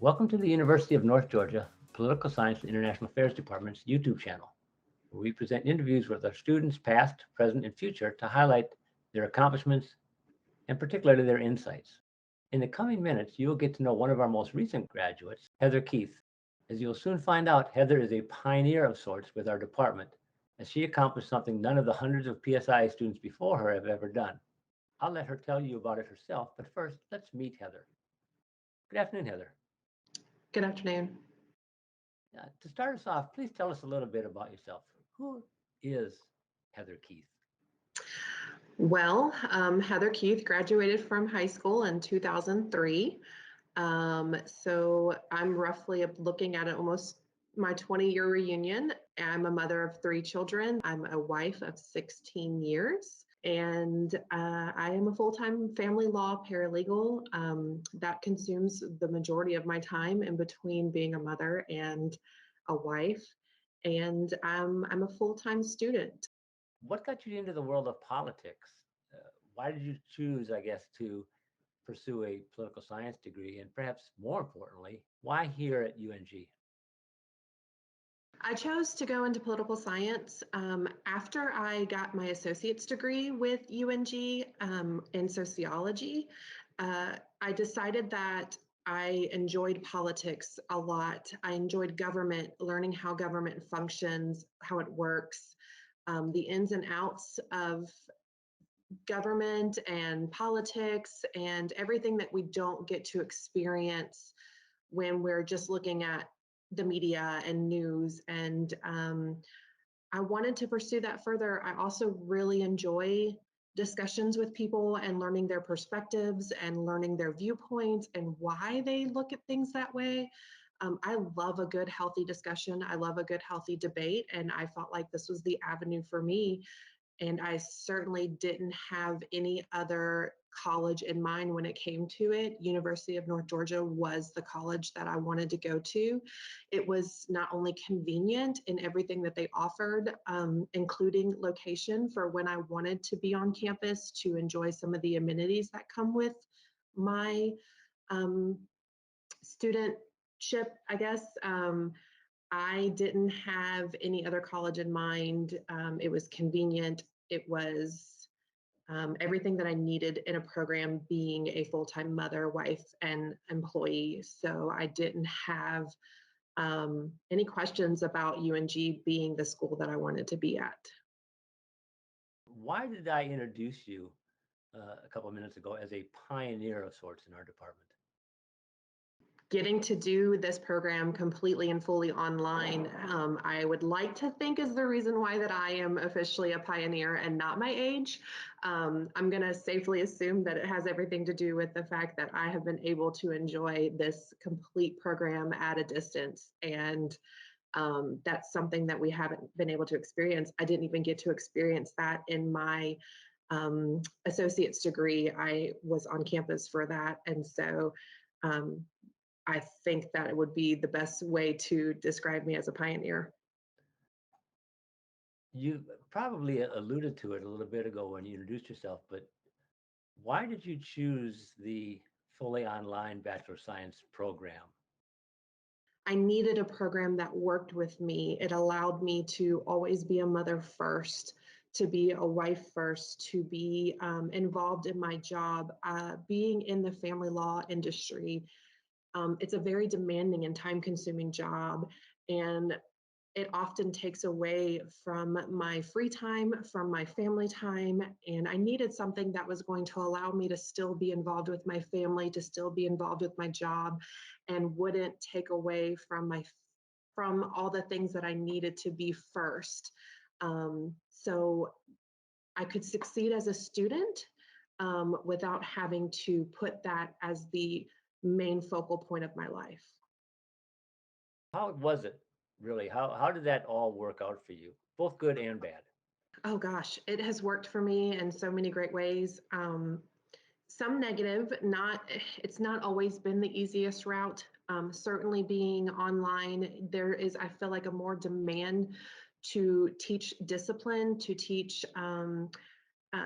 Welcome to the University of North Georgia Political Science and International Affairs Department's YouTube channel, where we present interviews with our students, past, present, and future, to highlight their accomplishments and particularly their insights. In the coming minutes, you will get to know one of our most recent graduates, Heather Keith. As you'll soon find out, Heather is a pioneer of sorts with our department, as she accomplished something none of the hundreds of PSIA students before her have ever done. I'll let her tell you about it herself, but first, let's meet Heather. Good afternoon, Heather. Good afternoon. To start us off, please tell us a little bit about yourself. Who is Heather Keith? Well, Heather Keith graduated from high school in 2003. So I'm roughly looking at almost my 20-year reunion. I'm a mother of three children. I'm a wife of 16 years. And I am a full-time family law paralegal. That consumes the majority of my time in between being a mother and a wife. And I'm a full-time student. What got you into the world of politics? Why did you choose, I guess, to pursue a political science degree? And perhaps more importantly, why here at UNG? I chose to go into political science after I got my associate's degree with UNG in sociology. I decided that I enjoyed politics a lot. I enjoyed government, learning how government functions, how it works, the ins and outs of government and politics, and everything that we don't get to experience when we're just looking at the media and news. And I wanted to pursue that further. I also really enjoy discussions with people and learning their perspectives and learning their viewpoints and why they look at things that way. I love a good, healthy discussion. I love a good, healthy debate. And I felt like this was the avenue for me, and I certainly didn't have any other college in mind when it came to it. University of North Georgia was the college that I wanted to go to. It was not only convenient in everything that they offered, including location for when I wanted to be on campus to enjoy some of the amenities that come with my um, studentship, I guess. I didn't have any other college in mind. It was convenient. It was everything that I needed in a program, being a full-time mother, wife, and employee. So I didn't have any questions about UNG being the school that I wanted to be at. Why did I introduce you a couple of minutes ago as a pioneer of sorts in our department? Getting to do this program completely and fully online, I would like to think is the reason why that I am officially a pioneer and not my age. I'm going to safely assume that it has everything to do with the fact that I have been able to enjoy this complete program at a distance. And that's something that we haven't been able to experience. I didn't even get to experience that in my associate's degree. I was on campus for that. And so um, I think that it would be the best way to describe me as a pioneer. You probably alluded to it a little bit ago when you introduced yourself, but why did you choose the fully online Bachelor of Science program? I needed a program that worked with me. It allowed me to always be a mother first, to be a wife first, to be involved in my job. Being in the family law industry, it's a very demanding and time consuming job. And it often takes away from my free time, from my family time. And I needed something that was going to allow me to still be involved with my family, to still be involved with my job, and wouldn't take away from all the things that I needed to be first. So I could succeed as a student without having to put that as the main focal point of my life. How was it really? How did that all work out for you, both good and bad? Oh gosh, it has worked for me in so many great ways. Some negative, not it's not always been the easiest route. Certainly being online, there is, I feel like, a more demand to teach discipline, to teach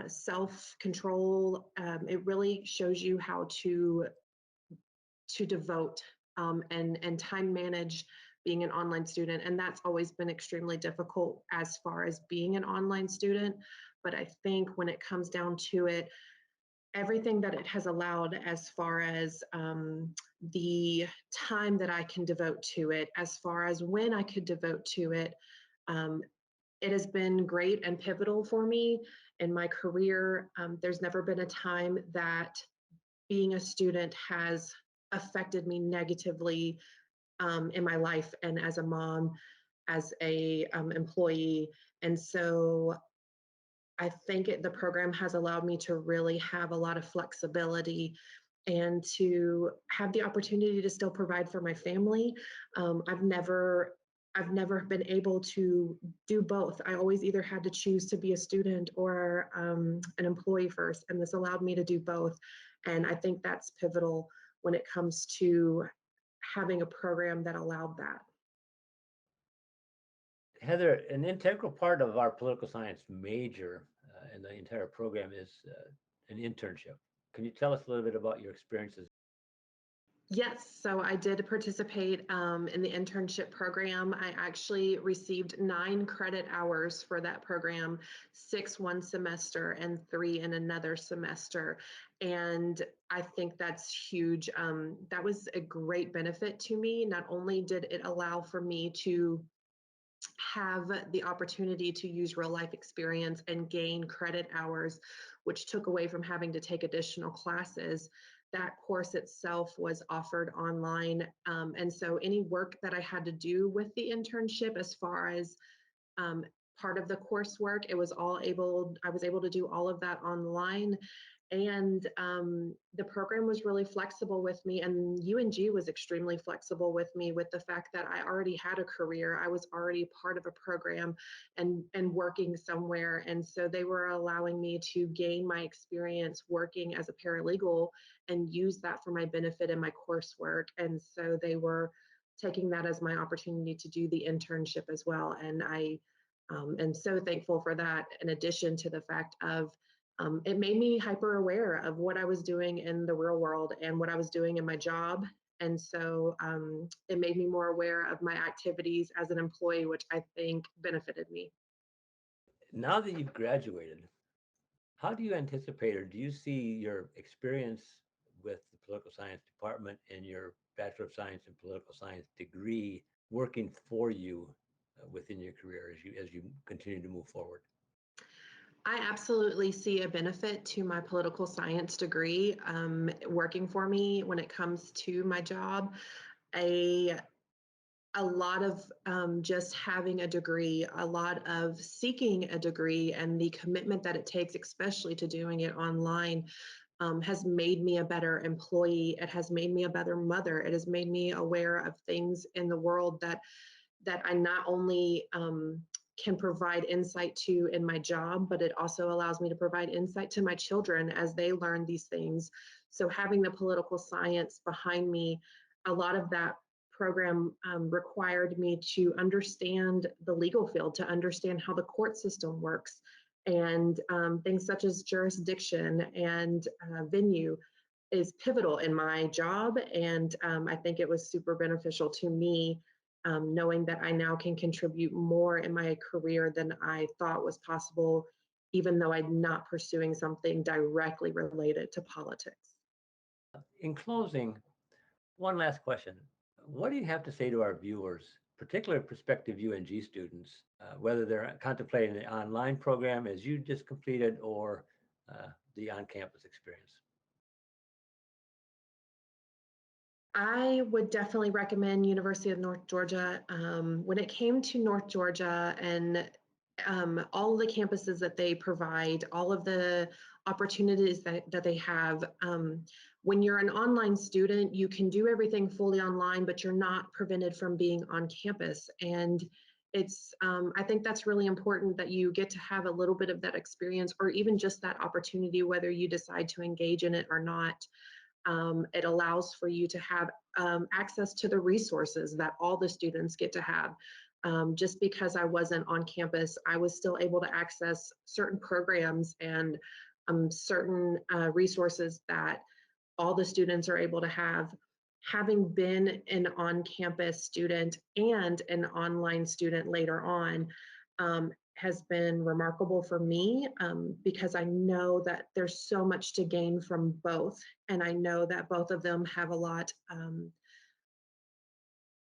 self-control. It really shows you how to devote and time manage being an online student. And that's always been extremely difficult as far as being an online student. But I think when it comes down to it, everything that it has allowed as far as the time that I can devote to it, as far as when I could devote to it, um, it has been great and pivotal for me in my career. There's never been a time that being a student has affected me negatively in my life and as a mom, as a employee. And so I think the program has allowed me to really have a lot of flexibility and to have the opportunity to still provide for my family. I've never been able to do both. I always either had to choose to be a student or an employee first, and this allowed me to do both. And I think that's pivotal when it comes to having a program that allowed that. Heather, an integral part of our political science major and the entire program is an internship. Can you tell us a little bit about your experiences? Yes, so I did participate in the internship program. I actually received 9 credit hours for that program, 6 one semester and 3 in another semester. And I think that's huge. That was a great benefit to me. Not only did it allow for me to have the opportunity to use real life experience and gain credit hours, which took away from having to take additional classes. That course itself was offered online. And so any work that I had to do with the internship, as far as um, part of the coursework, I was able to do all of that online. And the program was really flexible with me, and UNG was extremely flexible with me, with the fact that I already had a career. I was already part of a program and working somewhere. And so they were allowing me to gain my experience working as a paralegal and use that for my benefit in my coursework. And so they were taking that as my opportunity to do the internship as well. And I am so thankful for that, in addition to the fact of it made me hyper aware of what I was doing in the real world and what I was doing in my job. And so it made me more aware of my activities as an employee, which I think benefited me. Now that you've graduated, how do you anticipate or do you see your experience with the political science department and your Bachelor of Science in Political Science degree working for you within your career as you continue to move forward? I absolutely see a benefit to my political science degree working for me when it comes to my job. A a lot of just having a degree, a lot of seeking a degree, and the commitment that it takes, especially to doing it online, has made me a better employee. It has made me a better mother. It has made me aware of things in the world that I not only can provide insight to in my job, but it also allows me to provide insight to my children as they learn these things. So having the political science behind me, a lot of that program required me to understand the legal field, to understand how the court system works, and things such as jurisdiction and venue is pivotal in my job. And I think it was super beneficial to me, knowing that I now can contribute more in my career than I thought was possible, even though I'm not pursuing something directly related to politics. In closing, one last question. What do you have to say to our viewers, particularly prospective UNG students, whether they're contemplating the online program as you just completed or the on-campus experience? I would definitely recommend University of North Georgia. When it came to North Georgia and all of the campuses that they provide, all of the opportunities that they have, when you're an online student, you can do everything fully online, but you're not prevented from being on campus. And I think that's really important, that you get to have a little bit of that experience, or even just that opportunity, whether you decide to engage in it or not. It allows for you to have access to the resources that all the students get to have. Just because I wasn't on campus, I was still able to access certain programs and certain resources that all the students are able to have. having been an on-campus student and an online student later on, has been remarkable for me, because I know that there's so much to gain from both. And I know that both of them have a lot.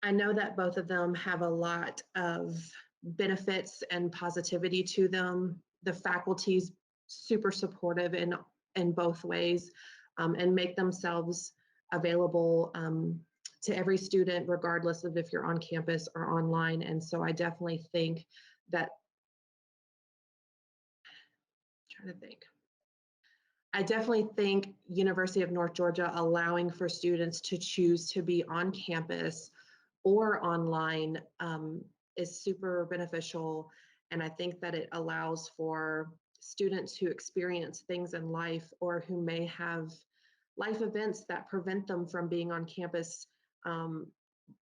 I know that both of them have a lot of benefits and positivity to them. The faculty's super supportive in both ways, and make themselves available, to every student, regardless of if you're on campus or online. And so I definitely think that, trying to think. I definitely think University of North Georgia allowing for students to choose to be on campus or online, is super beneficial. And I think that it allows for students who experience things in life or who may have life events that prevent them from being on campus, um,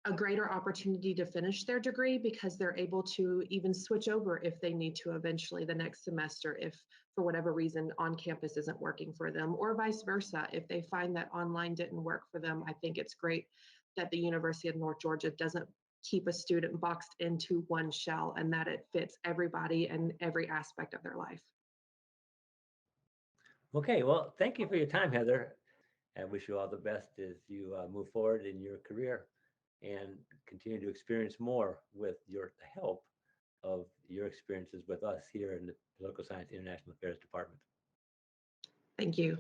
a greater opportunity to finish their degree, because they're able to even switch over if they need to eventually the next semester, if for whatever reason on campus isn't working for them, or vice versa. If they find that online didn't work for them, I think it's great that the University of North Georgia doesn't keep a student boxed into one shell, and that it fits everybody and every aspect of their life. Okay, well, thank you for your time, Heather. I wish you all the best as you move forward in your career and continue to experience more with the help of your experiences with us here in the Political Science International Affairs Department. Thank you.